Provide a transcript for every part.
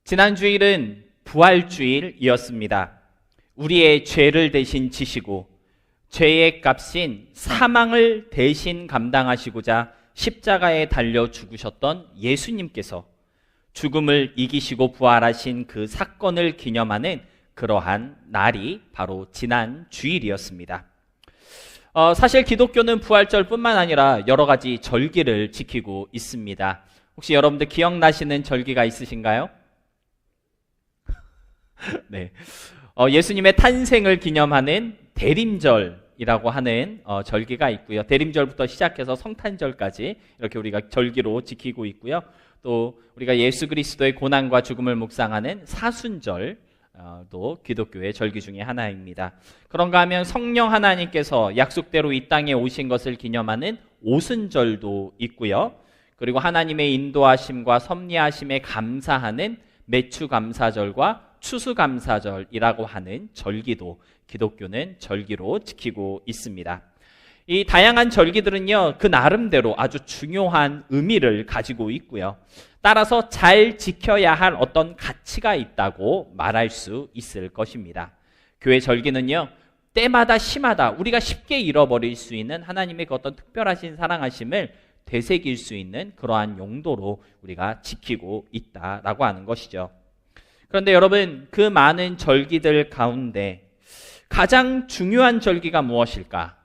지난 주일은 부활주일이었습니다. 우리의 죄를 대신 지시고 죄의 값인 사망을 대신 감당하시고자 십자가에 달려 죽으셨던 예수님께서 죽음을 이기시고 부활하신 그 사건을 기념하는 그러한 날이 바로 지난 주일이었습니다. 사실 기독교는 부활절뿐만 아니라 여러 가지 절기를 지키고 있습니다. 혹시 여러분들 기억나시는 절기가 있으신가요? 네, 예수님의 탄생을 기념하는 대림절이라고 하는 절기가 있고요. 대림절부터 시작해서 성탄절까지 이렇게 우리가 절기로 지키고 있고요. 또 우리가 예수 그리스도의 고난과 죽음을 묵상하는 사순절 도 기독교의 절기 중에 하나입니다. 그런가 하면 성령 하나님께서 약속대로 이 땅에 오신 것을 기념하는 오순절도 있고요. 그리고 하나님의 인도하심과 섭리하심에 감사하는 매추감사절과 추수감사절이라고 하는 절기도 기독교는 절기로 지키고 있습니다. 이 다양한 절기들은요, 그 나름대로 아주 중요한 의미를 가지고 있고요. 따라서 잘 지켜야 할 어떤 가치가 있다고 말할 수 있을 것입니다. 교회 절기는요, 때마다 시마다 우리가 쉽게 잃어버릴 수 있는 하나님의 그 어떤 특별하신 사랑하심을 되새길 수 있는 그러한 용도로 우리가 지키고 있다라고 하는 것이죠. 그런데 여러분, 그 많은 절기들 가운데 가장 중요한 절기가 무엇일까?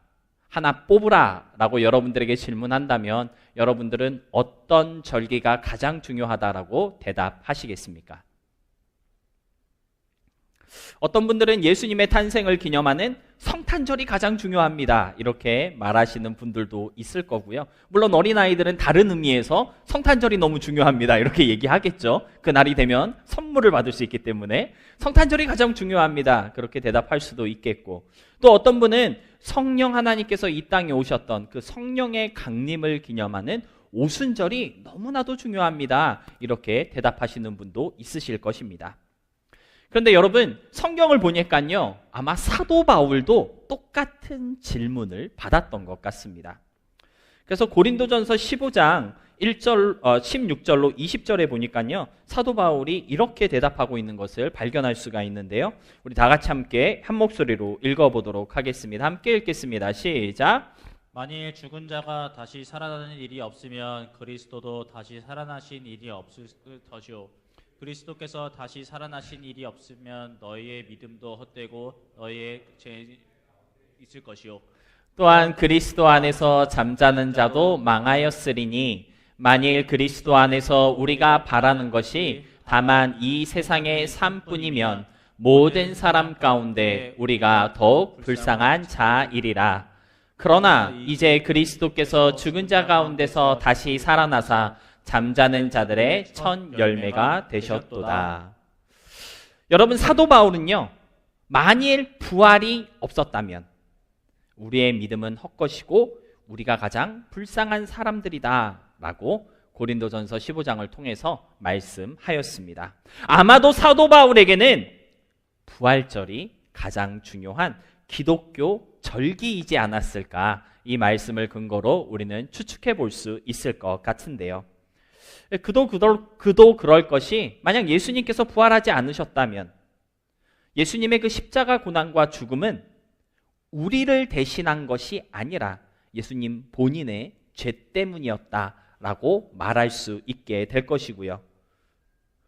하나 뽑으라 라고 여러분들에게 질문한다면 여러분들은 어떤 절기가 가장 중요하다라고 대답하시겠습니까? 어떤 분들은 예수님의 탄생을 기념하는 성탄절이 가장 중요합니다 이렇게 말하시는 분들도 있을 거고요. 물론 어린아이들은 다른 의미에서 성탄절이 너무 중요합니다 이렇게 얘기하겠죠. 그날이 되면 선물을 받을 수 있기 때문에 성탄절이 가장 중요합니다 그렇게 대답할 수도 있겠고, 또 어떤 분은 성령 하나님께서 이 땅에 오셨던 그 성령의 강림을 기념하는 오순절이 너무나도 중요합니다 이렇게 대답하시는 분도 있으실 것입니다. 그런데 여러분, 성경을 보니까요, 아마 사도 바울도 똑같은 질문을 받았던 것 같습니다. 그래서 고린도전서 15장 16절로 20절에 보니까요, 사도 바울이 이렇게 대답하고 있는 것을 발견할 수가 있는데요. 우리 다 같이 함께 한 목소리로 읽어보도록 하겠습니다. 함께 읽겠습니다. 시작. 만일 죽은 자가 다시 살아나는 일이 없으면 그리스도도 다시 살아나신 일이 없을 것이요, 그리스도께서 다시 살아나신 일이 없으면 너희의 믿음도 헛되고 너희의 죄 있을 것이요, 또한 그리스도 안에서 잠자는 자도 망하였으리니 만일 그리스도 안에서 우리가 바라는 것이 다만 이 세상의 삶뿐이면 모든 사람 가운데 우리가 더욱 불쌍한 자이리라. 그러나 이제 그리스도께서 죽은 자 가운데서 다시 살아나사 잠자는 자들의 첫 열매가 되셨도다. 여러분, 사도 바울은요, 만일 부활이 없었다면 우리의 믿음은 헛것이고 우리가 가장 불쌍한 사람들이다 라고 고린도전서 15장을 통해서 말씀하였습니다. 아마도 사도 바울에게는 부활절이 가장 중요한 기독교 절기이지 않았을까, 이 말씀을 근거로 우리는 추측해 볼 수 있을 것 같은데요. 그도 그럴 것이, 만약 예수님께서 부활하지 않으셨다면 예수님의 그 십자가 고난과 죽음은 우리를 대신한 것이 아니라 예수님 본인의 죄 때문이었다라고 말할 수 있게 될 것이고요.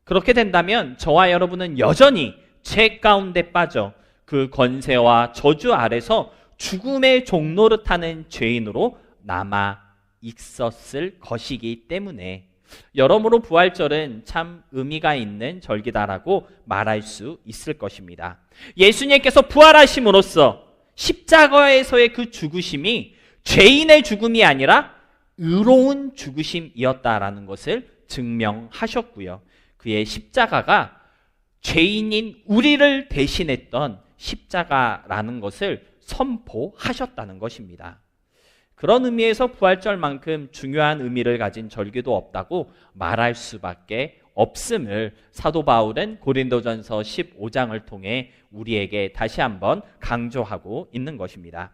그렇게 된다면 저와 여러분은 여전히 죄 가운데 빠져 그 권세와 저주 아래서 죽음의 종노릇하는 죄인으로 남아 있었을 것이기 때문에 여러모로 부활절은 참 의미가 있는 절기다라고 말할 수 있을 것입니다. 예수님께서 부활하심으로써 십자가에서의 그 죽으심이 죄인의 죽음이 아니라 의로운 죽으심이었다라는 것을 증명하셨고요. 그의 십자가가 죄인인 우리를 대신했던 십자가라는 것을 선포하셨다는 것입니다. 그런 의미에서 부활절만큼 중요한 의미를 가진 절기도 없다고 말할 수밖에 없음을 사도 바울은 고린도전서 15장을 통해 우리에게 다시 한번 강조하고 있는 것입니다.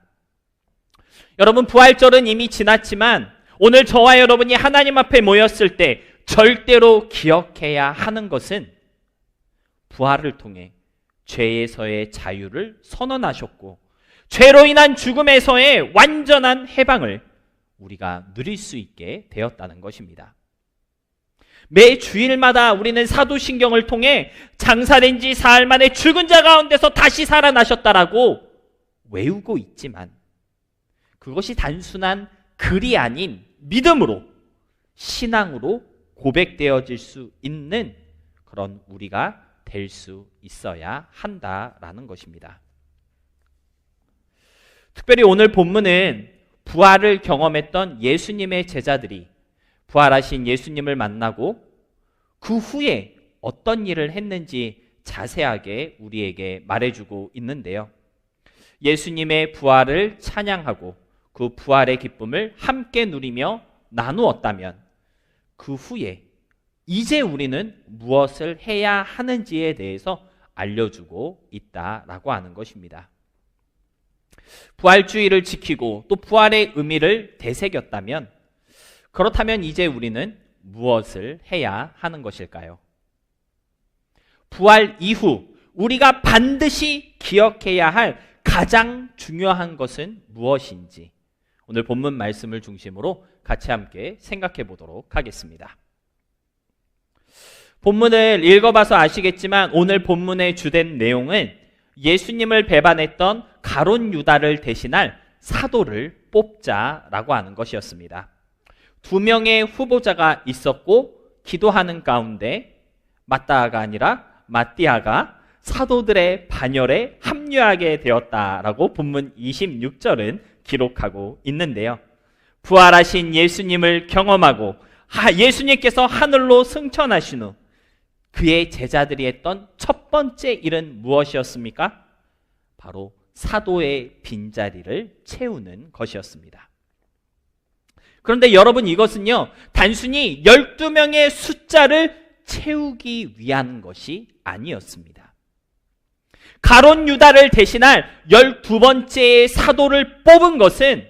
여러분, 부활절은 이미 지났지만 오늘 저와 여러분이 하나님 앞에 모였을 때 절대로 기억해야 하는 것은 부활을 통해 죄에서의 자유를 선언하셨고 죄로 인한 죽음에서의 완전한 해방을 우리가 누릴 수 있게 되었다는 것입니다. 매 주일마다 우리는 사도신경을 통해 장사된 지 사흘 만에 죽은 자 가운데서 다시 살아나셨다라고 외우고 있지만 그것이 단순한 글이 아닌 믿음으로, 신앙으로 고백되어질 수 있는 그런 우리가 될 수 있어야 한다라는 것입니다. 특별히 오늘 본문은 부활을 경험했던 예수님의 제자들이 부활하신 예수님을 만나고 그 후에 어떤 일을 했는지 자세하게 우리에게 말해주고 있는데요. 예수님의 부활을 찬양하고 그 부활의 기쁨을 함께 누리며 나누었다면 그 후에 이제 우리는 무엇을 해야 하는지에 대해서 알려주고 있다라고 하는 것입니다. 부활주의를 지키고 또 부활의 의미를 되새겼다면 그렇다면 이제 우리는 무엇을 해야 하는 것일까요? 부활 이후 우리가 반드시 기억해야 할 가장 중요한 것은 무엇인지 오늘 본문 말씀을 중심으로 같이 함께 생각해 보도록 하겠습니다. 본문을 읽어봐서 아시겠지만 오늘 본문의 주된 내용은 예수님을 배반했던 가룟 유다를 대신할 사도를 뽑자라고 하는 것이었습니다. 2명의 후보자가 있었고 기도하는 가운데 마따아가 아니라 마띠아가 사도들의 반열에 합류하게 되었다라고 본문 26절은 기록하고 있는데요. 부활하신 예수님을 경험하고 예수님께서 하늘로 승천하신 후 그의 제자들이 했던 첫 번째 일은 무엇이었습니까? 바로 사도의 빈자리를 채우는 것이었습니다. 그런데 여러분 이것은요 단순히 12명의 숫자를 채우기 위한 것이 아니었습니다. 가룟 유다를 대신할 12번째의 사도를 뽑은 것은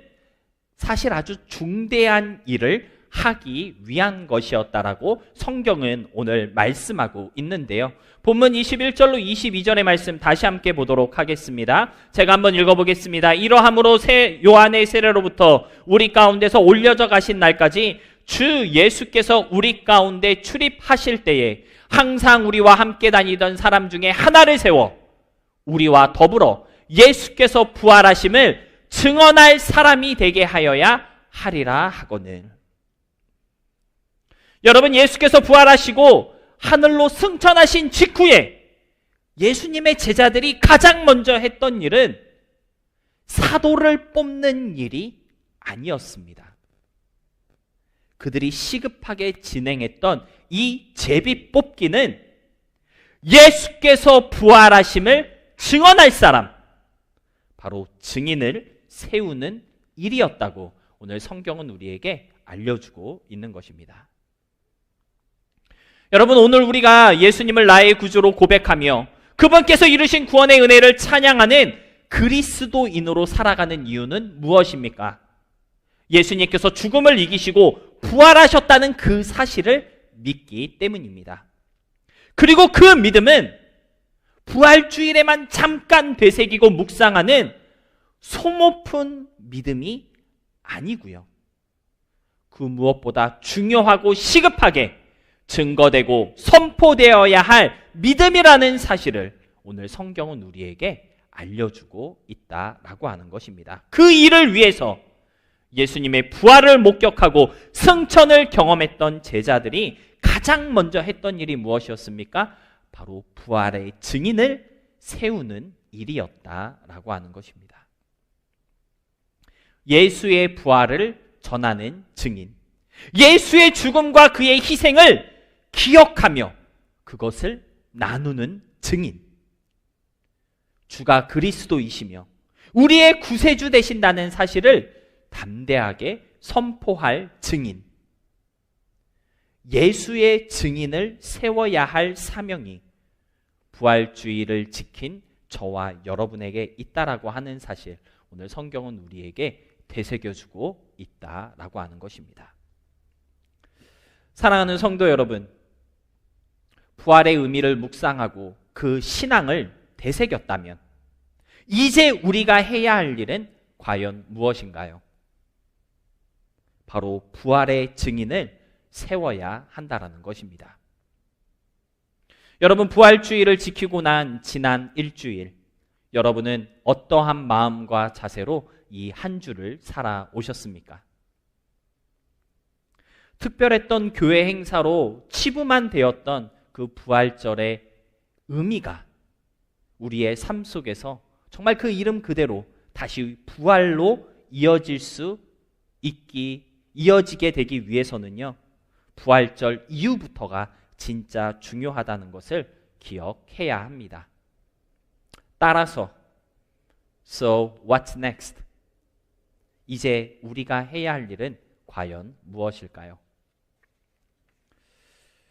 사실 아주 중대한 일을 하기 위한 것이었다라고 성경은 오늘 말씀하고 있는데요. 본문 21절로 22절의 말씀 다시 함께 보도록 하겠습니다. 제가 한번 읽어보겠습니다. 이러함으로 요한의 세례로부터 우리 가운데서 올려져 가신 날까지 주 예수께서 우리 가운데 출입하실 때에 항상 우리와 함께 다니던 사람 중에 하나를 세워 우리와 더불어 예수께서 부활하심을 증언할 사람이 되게 하여야 하리라 하거늘. 여러분 예수께서 부활하시고 하늘로 승천하신 직후에 예수님의 제자들이 가장 먼저 했던 일은 사도를 뽑는 일이 아니었습니다. 그들이 시급하게 진행했던 이 제비 뽑기는 예수께서 부활하심을 증언할 사람, 바로 증인을 세우는 일이었다고 오늘 성경은 우리에게 알려주고 있는 것입니다. 여러분 오늘 우리가 예수님을 나의 구주로 고백하며 그분께서 이루신 구원의 은혜를 찬양하는 그리스도인으로 살아가는 이유는 무엇입니까? 예수님께서 죽음을 이기시고 부활하셨다는 그 사실을 믿기 때문입니다. 그리고 그 믿음은 부활주일에만 잠깐 되새기고 묵상하는 소모품 믿음이 아니고요. 그 무엇보다 중요하고 시급하게 증거되고 선포되어야 할 믿음이라는 사실을 오늘 성경은 우리에게 알려주고 있다라고 하는 것입니다. 그 일을 위해서 예수님의 부활을 목격하고 승천을 경험했던 제자들이 가장 먼저 했던 일이 무엇이었습니까? 바로 부활의 증인을 세우는 일이었다라고 하는 것입니다. 예수의 부활을 전하는 증인, 예수의 죽음과 그의 희생을 기억하며 그것을 나누는 증인, 주가 그리스도이시며 우리의 구세주 되신다는 사실을 담대하게 선포할 증인, 예수의 증인을 세워야 할 사명이 부활주의를 지킨 저와 여러분에게 있다라고 하는 사실, 오늘 성경은 우리에게 되새겨주고 있다라고 하는 것입니다. 사랑하는 성도 여러분, 부활의 의미를 묵상하고 그 신앙을 되새겼다면 이제 우리가 해야 할 일은 과연 무엇인가요? 바로 부활의 증인을 세워야 한다라는 것입니다. 여러분, 부활주의를 지키고 난 지난 일주일, 여러분은 어떠한 마음과 자세로 이 한 주를 살아오셨습니까? 특별했던 교회 행사로 치부만 되었던 그 부활절의 의미가 우리의 삶 속에서 정말 그 이름 그대로 다시 부활로 이어지게 되기 위해서는요, 부활절 이후부터가 진짜 중요하다는 것을 기억해야 합니다. 따라서 So what's next? 이제 우리가 해야 할 일은 과연 무엇일까요?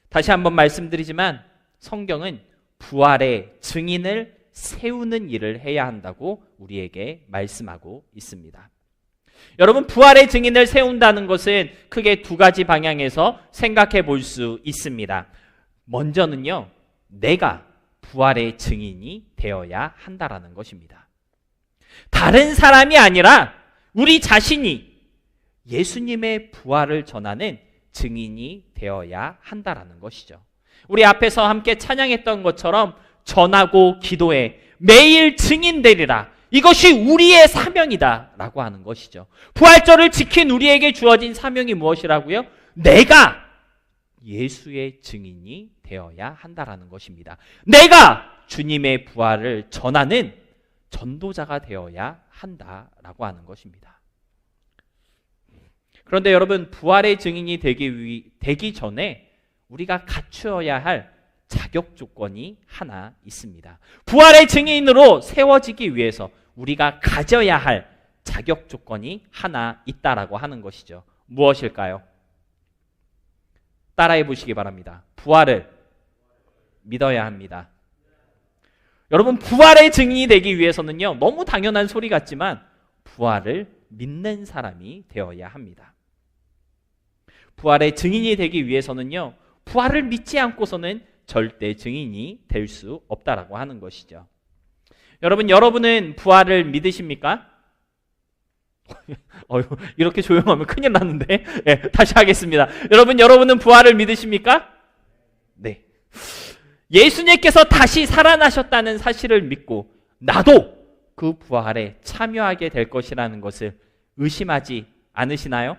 다시 한번 말씀드리지만 성경은 부활의 증인을 세우는 일을 해야 한다고 우리에게 말씀하고 있습니다. 여러분, 부활의 증인을 세운다는 것은 크게 두 가지 방향에서 생각해 볼 수 있습니다. 먼저는요, 내가 부활의 증인이 되어야 한다라는 것입니다. 다른 사람이 아니라 우리 자신이 예수님의 부활을 전하는 증인이 되어야 한다라는 것이죠. 우리 앞에서 함께 찬양했던 것처럼 전하고 기도해 매일 증인되리라. 이것이 우리의 사명이다 라고 하는 것이죠. 부활절을 지킨 우리에게 주어진 사명이 무엇이라고요? 내가 예수의 증인이 되어야 한다라는 것입니다. 내가 주님의 부활을 전하는 전도자가 되어야 한다라고 하는 것입니다. 그런데 여러분, 부활의 증인이 되기 전에 우리가 갖추어야 할 자격 조건이 하나 있습니다. 부활의 증인으로 세워지기 위해서 우리가 가져야 할 자격 조건이 하나 있다라고 하는 것이죠. 무엇일까요? 따라해 보시기 바랍니다. 부활을 믿어야 합니다. 여러분, 부활의 증인이 되기 위해서는요, 너무 당연한 소리 같지만 부활을 믿는 사람이 되어야 합니다. 부활의 증인이 되기 위해서는요, 부활을 믿지 않고서는 절대 증인이 될 수 없다라고 하는 것이죠. 여러분은 부활을 믿으십니까? 이렇게 조용하면 큰일 났는데. 네, 다시 하겠습니다. 여러분은 부활을 믿으십니까? 네. 예수님께서 다시 살아나셨다는 사실을 믿고 나도 그 부활에 참여하게 될 것이라는 것을 의심하지 않으시나요?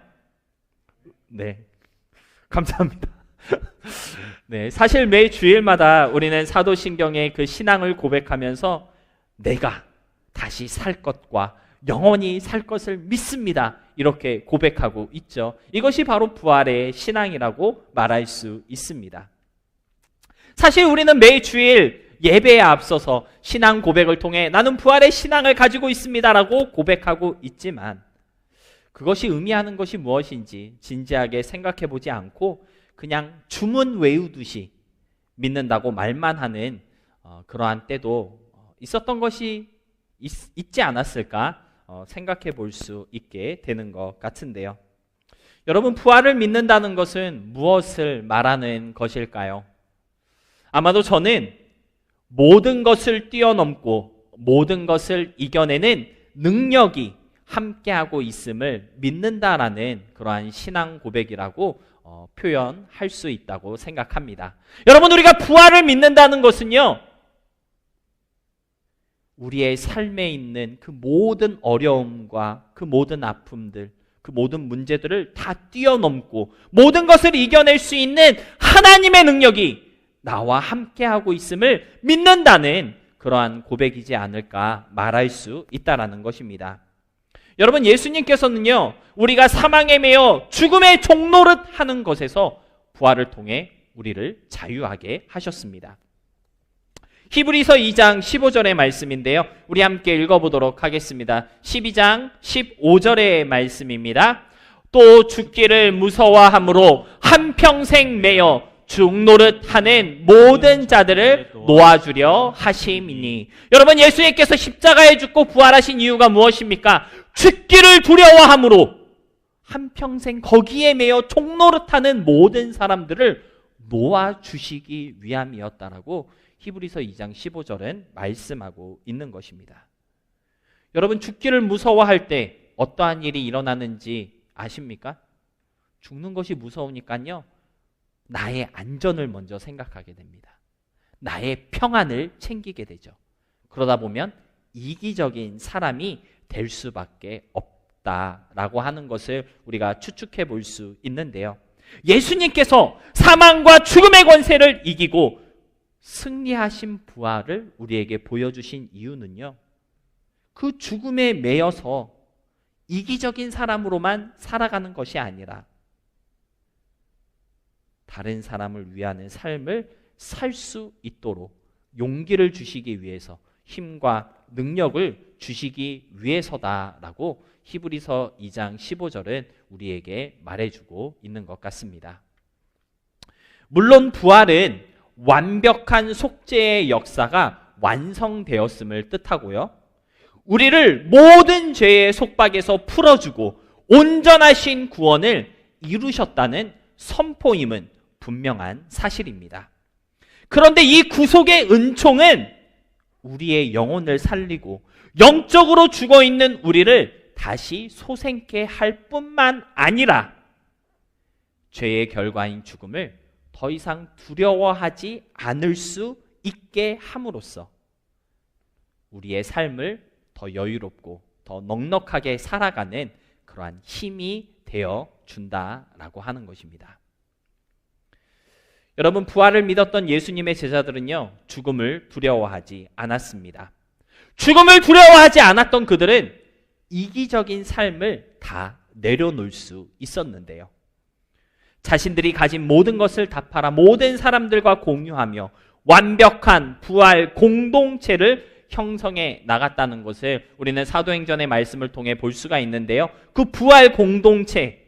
네. 감사합니다. 네, 사실 매 주일마다 우리는 사도신경의 그 신앙을 고백하면서 내가 다시 살 것과 영원히 살 것을 믿습니다. 이렇게 고백하고 있죠. 이것이 바로 부활의 신앙이라고 말할 수 있습니다. 사실 우리는 매 주일 예배에 앞서서 신앙 고백을 통해 나는 부활의 신앙을 가지고 있습니다라고 고백하고 있지만 그것이 의미하는 것이 무엇인지 진지하게 생각해 보지 않고 그냥 주문 외우듯이 믿는다고 말만 하는 그러한 때도 있었던 것이 있지 않았을까 생각해 볼 수 있게 되는 것 같은데요. 여러분, 부활을 믿는다는 것은 무엇을 말하는 것일까요? 아마도 저는 모든 것을 뛰어넘고 모든 것을 이겨내는 능력이 함께하고 있음을 믿는다라는 그러한 신앙 고백이라고 표현할 수 있다고 생각합니다. 여러분, 우리가 부활을 믿는다는 것은요, 우리의 삶에 있는 그 모든 어려움과 그 모든 아픔들, 그 모든 문제들을 다 뛰어넘고 모든 것을 이겨낼 수 있는 하나님의 능력이 나와 함께하고 있음을 믿는다는 그러한 고백이지 않을까 말할 수 있다라는 것입니다. 여러분, 예수님께서는요, 우리가 사망에 매여 죽음의 종노릇 하는 것에서 부활을 통해 우리를 자유하게 하셨습니다. 히브리서 2장 15절의 말씀인데요. 우리 함께 읽어보도록 하겠습니다. 12장 15절의 말씀입니다. 또 죽기를 무서워함으로 한평생 매여 죽노릇하는 모든 자들을 놓아주려 하심이니. 여러분, 예수님께서 십자가에 죽고 부활하신 이유가 무엇입니까? 죽기를 두려워함으로 한평생 거기에 매여 종노릇하는 모든 사람들을 놓아주시기 위함이었다라고 히브리서 2장 15절은 말씀하고 있는 것입니다. 여러분, 죽기를 무서워할 때 어떠한 일이 일어나는지 아십니까? 죽는 것이 무서우니까요, 나의 안전을 먼저 생각하게 됩니다. 나의 평안을 챙기게 되죠. 그러다 보면 이기적인 사람이 될 수밖에 없다라고 하는 것을 우리가 추측해 볼 수 있는데요. 예수님께서 사망과 죽음의 권세를 이기고 승리하신 부활을 우리에게 보여주신 이유는요, 그 죽음에 매여서 이기적인 사람으로만 살아가는 것이 아니라 다른 사람을 위하는 삶을 살 수 있도록 용기를 주시기 위해서, 힘과 능력을 주시기 위해서다라고 히브리서 2장 15절은 우리에게 말해주고 있는 것 같습니다. 물론 부활은 완벽한 속죄의 역사가 완성되었음을 뜻하고요, 우리를 모든 죄의 속박에서 풀어주고 온전하신 구원을 이루셨다는 선포임은 분명한 사실입니다. 그런데 이 구속의 은총은 우리의 영혼을 살리고 영적으로 죽어있는 우리를 다시 소생케 할 뿐만 아니라 죄의 결과인 죽음을 더 이상 두려워하지 않을 수 있게 함으로써 우리의 삶을 더 여유롭고 더 넉넉하게 살아가는 그러한 힘이 되어 준다라고 하는 것입니다. 여러분, 부활을 믿었던 예수님의 제자들은요, 죽음을 두려워하지 않았습니다. 죽음을 두려워하지 않았던 그들은 이기적인 삶을 다 내려놓을 수 있었는데요, 자신들이 가진 모든 것을 다 팔아 모든 사람들과 공유하며 완벽한 부활 공동체를 형성해 나갔다는 것을 우리는 사도행전의 말씀을 통해 볼 수가 있는데요, 그 부활 공동체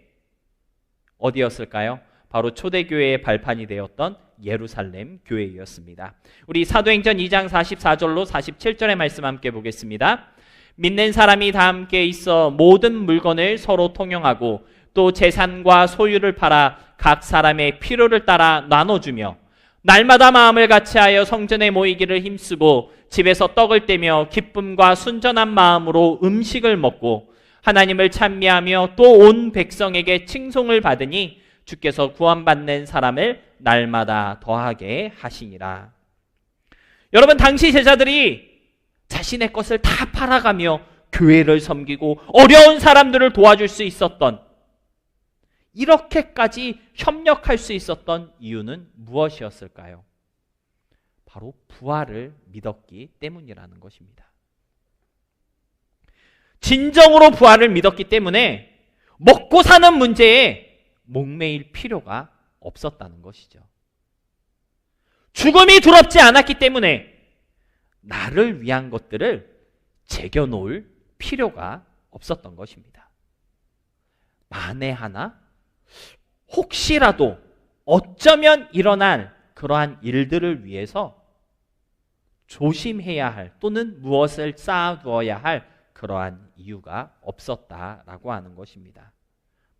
어디였을까요? 바로 초대교회의 발판이 되었던 예루살렘 교회였습니다. 우리 사도행전 2장 44절로 47절의 말씀 함께 보겠습니다. 믿는 사람이 다 함께 있어 모든 물건을 서로 통용하고 또 재산과 소유를 팔아 각 사람의 필요를 따라 나눠주며 날마다 마음을 같이하여 성전에 모이기를 힘쓰고 집에서 떡을 떼며 기쁨과 순전한 마음으로 음식을 먹고 하나님을 찬미하며 또 온 백성에게 칭송을 받으니 주께서 구원받는 사람을 날마다 더하게 하시니라. 여러분, 당시 제자들이 자신의 것을 다 팔아가며 교회를 섬기고 어려운 사람들을 도와줄 수 있었던, 이렇게까지 협력할 수 있었던 이유는 무엇이었을까요? 바로 부활을 믿었기 때문이라는 것입니다. 진정으로 부활을 믿었기 때문에 먹고 사는 문제에 목매일 필요가 없었다는 것이죠. 죽음이 두렵지 않았기 때문에 나를 위한 것들을 제겨놓을 필요가 없었던 것입니다. 만에 하나 혹시라도 어쩌면 일어날 그러한 일들을 위해서 조심해야 할, 또는 무엇을 쌓아두어야 할 그러한 이유가 없었다라고 하는 것입니다.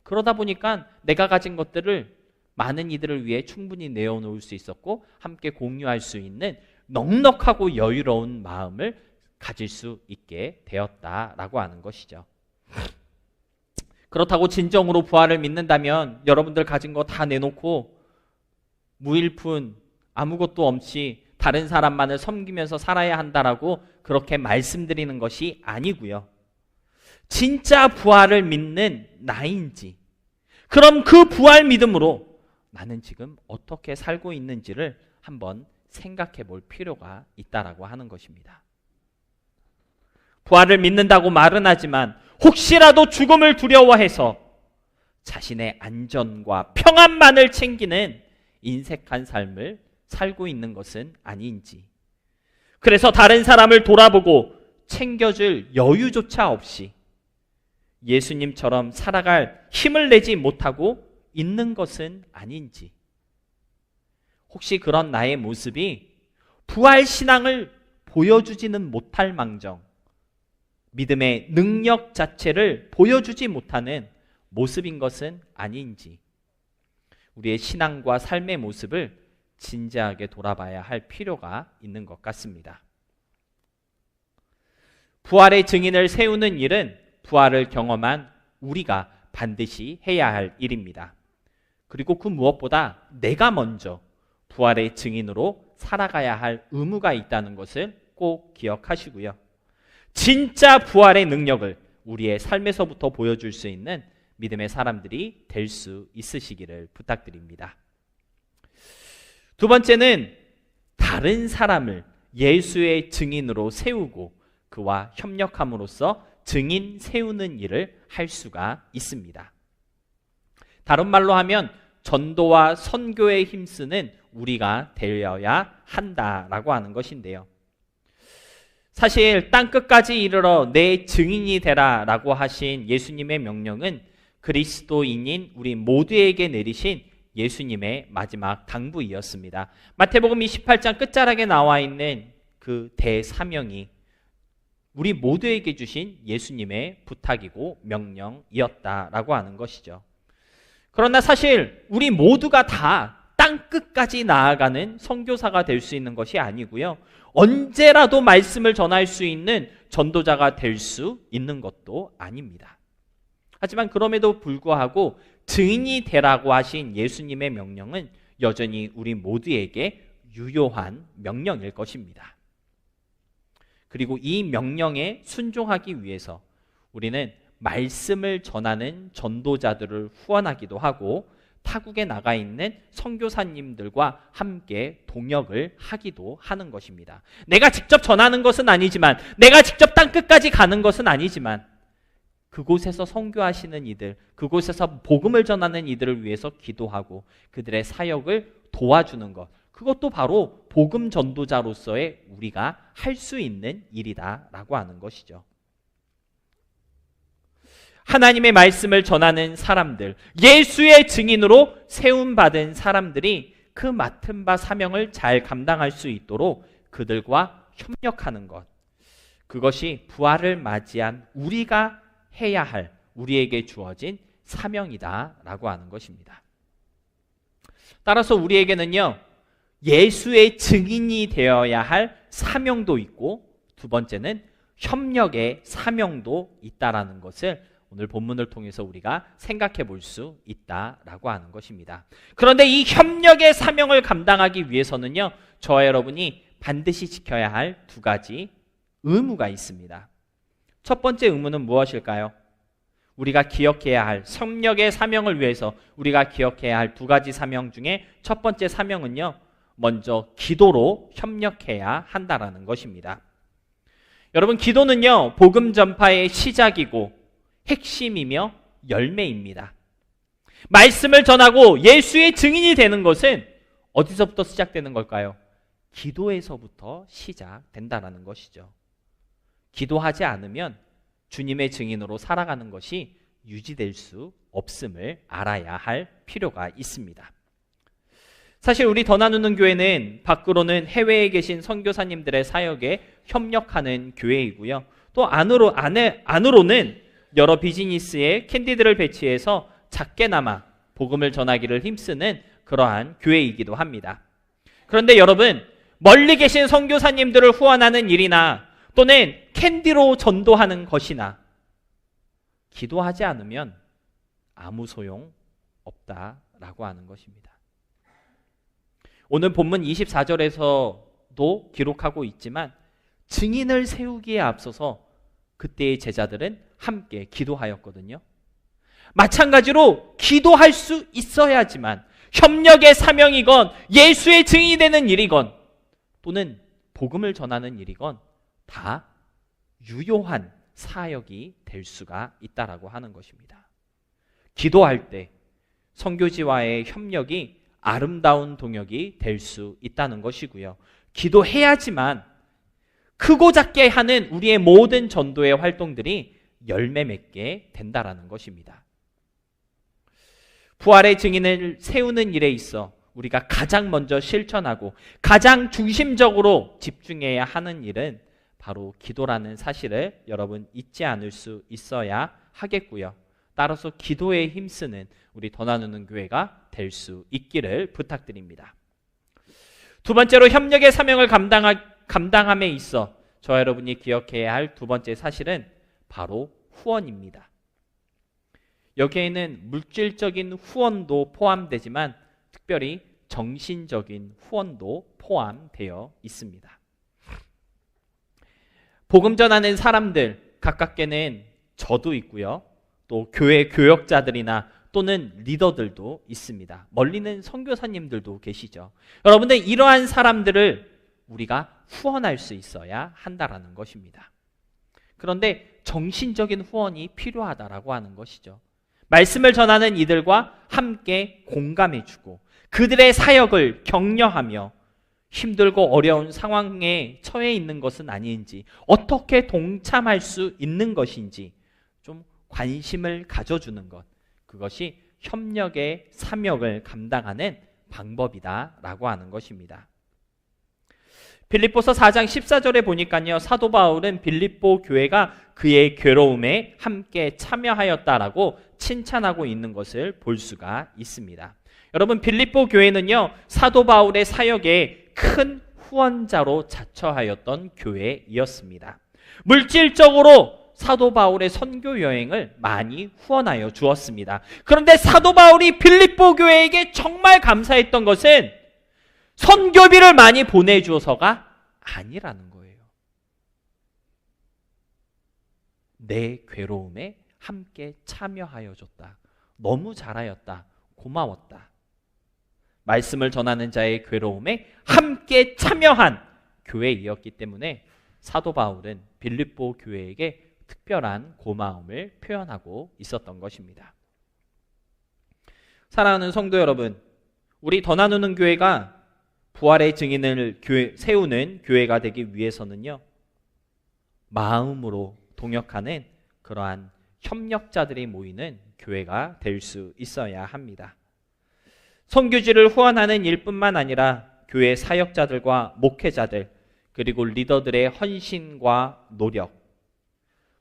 그러다 보니까 내가 가진 것들을 많은 이들을 위해 충분히 내어놓을 수 있었고 함께 공유할 수 있는 넉넉하고 여유로운 마음을 가질 수 있게 되었다라고 하는 것이죠. 그렇다고 진정으로 부활을 믿는다면 여러분들 가진 거 다 내놓고 무일푼 아무것도 없이 다른 사람만을 섬기면서 살아야 한다라고 그렇게 말씀드리는 것이 아니고요. 진짜 부활을 믿는 나인지, 그럼 그 부활 믿음으로 나는 지금 어떻게 살고 있는지를 한번 생각해 볼 필요가 있다라고 하는 것입니다. 부활을 믿는다고 말은 하지만 혹시라도 죽음을 두려워해서 자신의 안전과 평안만을 챙기는 인색한 삶을 살고 있는 것은 아닌지, 그래서 다른 사람을 돌아보고 챙겨줄 여유조차 없이 예수님처럼 살아갈 힘을 내지 못하고 있는 것은 아닌지, 혹시 그런 나의 모습이 부활 신앙을 보여주지는 못할 망정 믿음의 능력 자체를 보여주지 못하는 모습인 것은 아닌지, 우리의 신앙과 삶의 모습을 진지하게 돌아봐야 할 필요가 있는 것 같습니다. 부활의 증인을 세우는 일은 부활을 경험한 우리가 반드시 해야 할 일입니다. 그리고 그 무엇보다 내가 먼저 부활의 증인으로 살아가야 할 의무가 있다는 것을 꼭 기억하시고요. 진짜 부활의 능력을 우리의 삶에서부터 보여줄 수 있는 믿음의 사람들이 될 수 있으시기를 부탁드립니다. 두 번째는 다른 사람을 예수의 증인으로 세우고 그와 협력함으로써 증인 세우는 일을 할 수가 있습니다. 다른 말로 하면 전도와 선교에 힘쓰는 우리가 되어야 한다라고 하는 것인데요. 사실 땅끝까지 이르러 내 증인이 되라라고 하신 예수님의 명령은 그리스도인인 우리 모두에게 내리신 예수님의 마지막 당부이었습니다. 마태복음 28장 끝자락에 나와 있는 그 대사명이 우리 모두에게 주신 예수님의 부탁이고 명령이었다라고 하는 것이죠. 그러나 사실 우리 모두가 다 땅끝까지 나아가는 선교사가 될 수 있는 것이 아니고요. 언제라도 말씀을 전할 수 있는 전도자가 될 수 있는 것도 아닙니다. 하지만 그럼에도 불구하고 증인이 되라고 하신 예수님의 명령은 여전히 우리 모두에게 유효한 명령일 것입니다. 그리고 이 명령에 순종하기 위해서 우리는 말씀을 전하는 전도자들을 후원하기도 하고 타국에 나가 있는 선교사님들과 함께 동역을 하기도 하는 것입니다. 내가 직접 전하는 것은 아니지만, 내가 직접 땅끝까지 가는 것은 아니지만 그곳에서 선교하시는 이들, 그곳에서 복음을 전하는 이들을 위해서 기도하고 그들의 사역을 도와주는 것, 그것도 바로 복음 전도자로서의 우리가 할 수 있는 일이다라고 하는 것이죠. 하나님의 말씀을 전하는 사람들, 예수의 증인으로 세움받은 사람들이 그 맡은 바 사명을 잘 감당할 수 있도록 그들과 협력하는 것, 그것이 부활을 맞이한 우리가 해야 할, 우리에게 주어진 사명이다라고 하는 것입니다. 따라서 우리에게는요, 예수의 증인이 되어야 할 사명도 있고, 두 번째는 협력의 사명도 있다라는 것을 오늘 본문을 통해서 우리가 생각해 볼 수 있다라고 하는 것입니다. 그런데 이 협력의 사명을 감당하기 위해서는요, 저와 여러분이 반드시 지켜야 할 두 가지 의무가 있습니다. 첫 번째 의무는 무엇일까요? 우리가 기억해야 할, 협력의 사명을 위해서 우리가 기억해야 할 두 가지 사명 중에 첫 번째 사명은요, 먼저 기도로 협력해야 한다라는 것입니다. 여러분, 기도는요, 복음 전파의 시작이고 핵심이며 열매입니다. 말씀을 전하고 예수의 증인이 되는 것은 어디서부터 시작되는 걸까요? 기도에서부터 시작된다라는 것이죠. 기도하지 않으면 주님의 증인으로 살아가는 것이 유지될 수 없음을 알아야 할 필요가 있습니다. 사실 우리 더 나누는 교회는 밖으로는 해외에 계신 선교사님들의 사역에 협력하는 교회이고요. 또 안으로는 여러 비즈니스에 캔디들을 배치해서 작게나마 복음을 전하기를 힘쓰는 그러한 교회이기도 합니다. 그런데 여러분, 멀리 계신 선교사님들을 후원하는 일이나 또는 캔디로 전도하는 것이나 기도하지 않으면 아무 소용 없다라고 하는 것입니다. 오늘 본문 24절에서도 기록하고 있지만 증인을 세우기에 앞서서 그때의 제자들은 함께 기도하였거든요. 마찬가지로 기도할 수 있어야지만 협력의 사명이건 예수의 증인이 되는 일이건 또는 복음을 전하는 일이건 다 유효한 사역이 될 수가 있다라고 하는 것입니다. 기도할 때 선교지와의 협력이 아름다운 동역이 될 수 있다는 것이고요. 기도해야지만 크고 작게 하는 우리의 모든 전도의 활동들이 열매 맺게 된다라는 것입니다. 부활의 증인을 세우는 일에 있어 우리가 가장 먼저 실천하고 가장 중심적으로 집중해야 하는 일은 바로 기도라는 사실을 여러분 잊지 않을 수 있어야 하겠고요. 따라서 기도에 힘쓰는 우리 더 나누는 교회가 될 수 있기를 부탁드립니다. 두 번째로 협력의 사명을 감당함에 있어 저와 여러분이 기억해야 할 두 번째 사실은 바로 후원입니다. 여기에는 물질적인 후원도 포함되지만 특별히 정신적인 후원도 포함되어 있습니다. 복음 전하는 사람들 가깝게는 저도 있고요. 또 교회 교역자들이나 또는 리더들도 있습니다. 멀리는 선교사님들도 계시죠. 여러분들 이러한 사람들을 우리가 후원할 수 있어야 한다라는 것입니다. 그런데 정신적인 후원이 필요하다라고 하는 것이죠. 말씀을 전하는 이들과 함께 공감해주고 그들의 사역을 격려하며 힘들고 어려운 상황에 처해 있는 것은 아닌지, 어떻게 동참할 수 있는 것인지 좀 관심을 가져주는 것, 그것이 협력의 사명을 감당하는 방법이다라고 하는 것입니다. 빌립보서 4장 14절에 보니까요, 사도 바울은 빌립보 교회가 그의 괴로움에 함께 참여하였다라고 칭찬하고 있는 것을 볼 수가 있습니다. 여러분, 빌립보 교회는요, 사도 바울의 사역에 큰 후원자로 자처하였던 교회이었습니다. 물질적으로 사도 바울의 선교 여행을 많이 후원하여 주었습니다. 그런데 사도 바울이 빌립보 교회에게 정말 감사했던 것은 선교비를 많이 보내주어서가 아니라는 거예요. 내 괴로움에 함께 참여하여 줬다. 너무 잘하였다. 고마웠다. 말씀을 전하는 자의 괴로움에 함께 참여한 교회이었기 때문에 사도 바울은 빌립보 교회에게 특별한 고마움을 표현하고 있었던 것입니다. 사랑하는 성도 여러분, 우리 더 나누는 교회가 부활의 증인을 세우는 교회가 되기 위해서는요, 마음으로 동역하는 그러한 협력자들이 모이는 교회가 될 수 있어야 합니다. 선교지를 후원하는 일뿐만 아니라 교회 사역자들과 목회자들, 그리고 리더들의 헌신과 노력,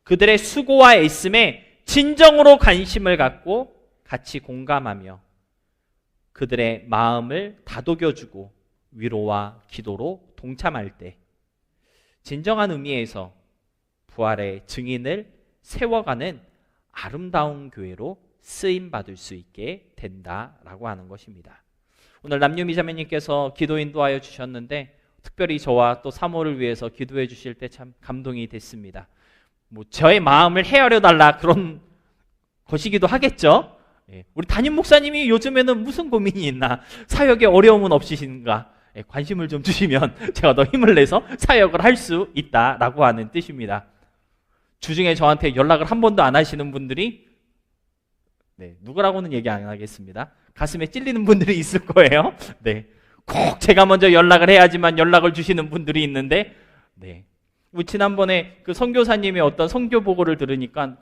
그들의 수고와 애씀에 진정으로 관심을 갖고 같이 공감하며 그들의 마음을 다독여주고 위로와 기도로 동참할 때 진정한 의미에서 부활의 증인을 세워가는 아름다운 교회로 쓰임받을 수 있게 된다라고 하는 것입니다. 오늘 남유미 자매님께서 기도 인도하여 주셨는데 특별히 저와 또 사모를 위해서 기도해 주실 때 참 감동이 됐습니다. 저의 마음을 헤아려 달라 그런 것이기도 하겠죠. 우리 담임 목사님이 요즘에는 무슨 고민이 있나, 사역에 어려움은 없으신가, 관심을 좀 주시면 제가 더 힘을 내서 사역을 할 수 있다라고 하는 뜻입니다. 주중에 저한테 연락을 한 번도 안 하시는 분들이, 누구라고는 얘기 안 하겠습니다. 가슴에 찔리는 분들이 있을 거예요. 꼭 제가 먼저 연락을 해야지만 연락을 주시는 분들이 있는데, 지난번에 그 선교사님의 어떤 선교 보고를 들으니까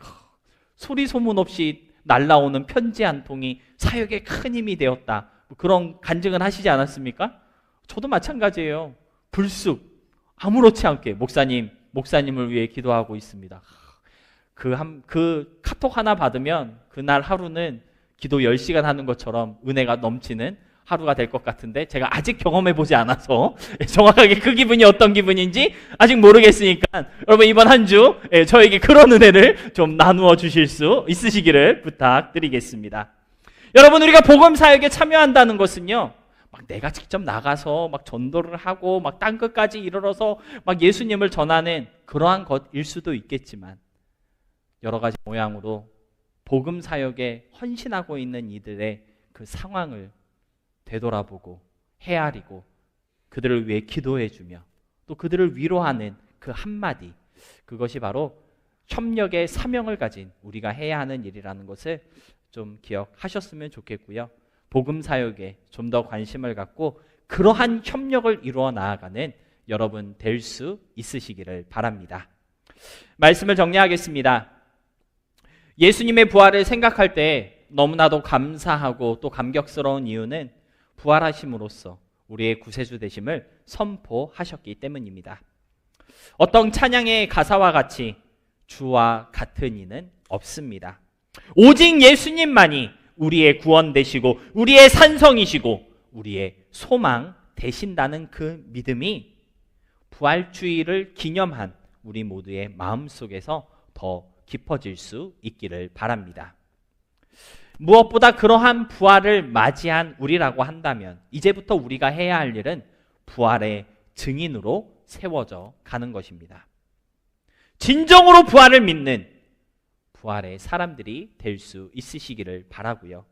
소리 소문 없이 날라오는 편지 한 통이 사역에 큰 힘이 되었다, 그런 간증을 하시지 않았습니까? 저도 마찬가지예요. 불쑥 아무렇지 않게 목사님을 위해 기도하고 있습니다. 그 카톡 하나 받으면 그날 하루는 기도 10시간 하는 것처럼 은혜가 넘치는 하루가 될 것 같은데, 제가 아직 경험해보지 않아서 정확하게 그 기분이 어떤 기분인지 아직 모르겠으니까 여러분 이번 한 주 저에게 그런 은혜를 좀 나누어 주실 수 있으시기를 부탁드리겠습니다. 여러분, 우리가 복음 사역에 참여한다는 것은요, 막 내가 직접 나가서 막 전도를 하고 막 땅 끝까지 이르러서 막 예수님을 전하는 그러한 것일 수도 있겠지만, 여러 가지 모양으로 복음 사역에 헌신하고 있는 이들의 그 상황을 되돌아보고 헤아리고 그들을 위해 기도해주며 또 그들을 위로하는 그 한마디, 그것이 바로 협력의 사명을 가진 우리가 해야 하는 일이라는 것을 좀 기억하셨으면 좋겠고요. 복음 사역에 좀 더 관심을 갖고 그러한 협력을 이루어 나아가는 여러분 될 수 있으시기를 바랍니다. 말씀을 정리하겠습니다. 예수님의 부활을 생각할 때 너무나도 감사하고 또 감격스러운 이유는 부활하심으로써 우리의 구세주 되심을 선포하셨기 때문입니다. 어떤 찬양의 가사와 같이 주와 같은 이는 없습니다. 오직 예수님만이 우리의 구원 되시고 우리의 산성이시고 우리의 소망 되신다는 그 믿음이 부활주의를 기념한 우리 모두의 마음속에서 더 깊어질 수 있기를 바랍니다. 무엇보다 그러한 부활을 맞이한 우리라고 한다면 이제부터 우리가 해야 할 일은 부활의 증인으로 세워져 가는 것입니다. 진정으로 부활을 믿는 부활의 사람들이 될 수 있으시기를 바라고요.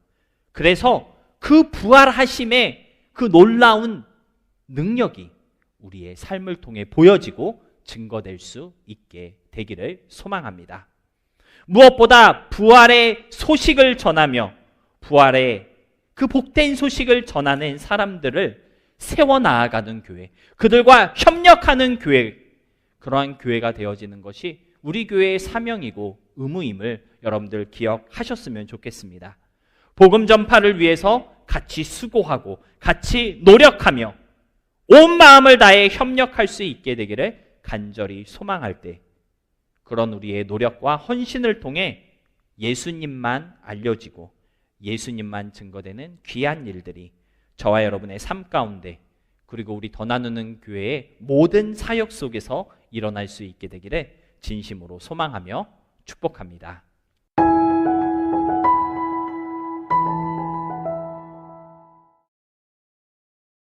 그래서 그 부활하심의 그 놀라운 능력이 우리의 삶을 통해 보여지고 증거될 수 있게 되기를 소망합니다. 무엇보다 부활의 소식을 전하며 부활의 그 복된 소식을 전하는 사람들을 세워나가는 교회, 그들과 협력하는 교회, 그러한 교회가 되어지는 것이 우리 교회의 사명이고 의무임을 여러분들 기억하셨으면 좋겠습니다. 복음 전파를 위해서 같이 수고하고 같이 노력하며 온 마음을 다해 협력할 수 있게 되기를 간절히 소망할 때 그런 우리의 노력과 헌신을 통해 예수님만 알려지고 예수님만 증거되는 귀한 일들이 저와 여러분의 삶 가운데 그리고 우리 더 나누는 교회의 모든 사역 속에서 일어날 수 있게 되기를 진심으로 소망하며 축복합니다.